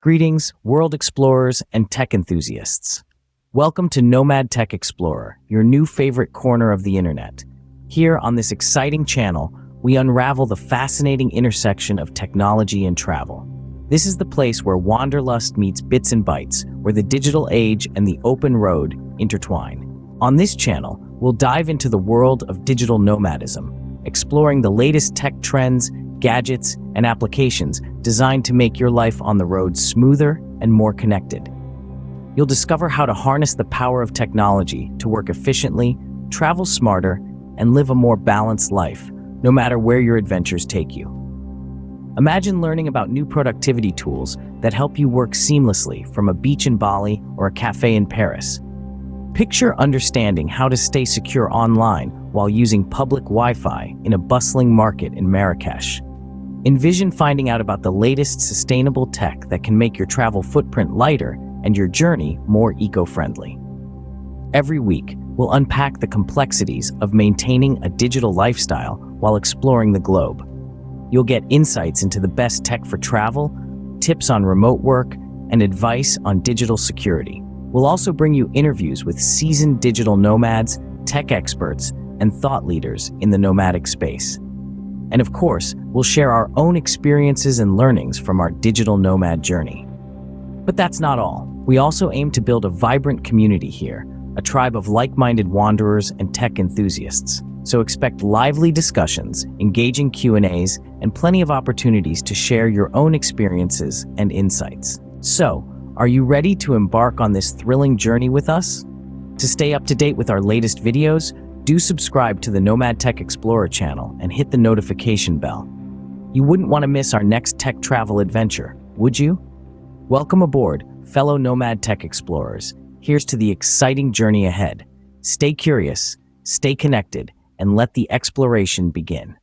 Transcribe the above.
Greetings, world explorers and tech enthusiasts. Welcome to NomadTech Explorer, your new favorite corner of the internet. Here on this exciting channel, we unravel the fascinating intersection of technology and travel. This is the place where wanderlust meets bits and bytes, where the digital age and the open road intertwine. On this channel, we'll dive into the world of digital nomadism, exploring the latest tech trends, gadgets, and applications designed to make your life on the road smoother and more connected. You'll discover how to harness the power of technology to work efficiently, travel smarter, and live a more balanced life, no matter where your adventures take you. Imagine learning about new productivity tools that help you work seamlessly from a beach in Bali or a cafe in Paris. Picture understanding how to stay secure online while using public Wi-Fi in a bustling market in Marrakesh. Envision finding out about the latest sustainable tech that can make your travel footprint lighter and your journey more eco-friendly. Every week, we'll unpack the complexities of maintaining a digital lifestyle while exploring the globe. You'll get insights into the best tech for travel, tips on remote work, and advice on digital security. We'll also bring you interviews with seasoned digital nomads, tech experts, and thought leaders in the nomadic space. And of course, we'll share our own experiences and learnings from our digital nomad journey. But that's not all. We also aim to build a vibrant community here, a tribe of like-minded wanderers and tech enthusiasts. So expect lively discussions, engaging Q&As, and plenty of opportunities to share your own experiences and insights. So, are you ready to embark on this thrilling journey with us? To stay up to date with our latest videos, do subscribe to the NomadTech Explorer channel and hit the notification bell. You wouldn't want to miss our next tech travel adventure, would you? Welcome aboard, fellow NomadTech Explorers. Here's to the exciting journey ahead. Stay curious, stay connected, and let the exploration begin.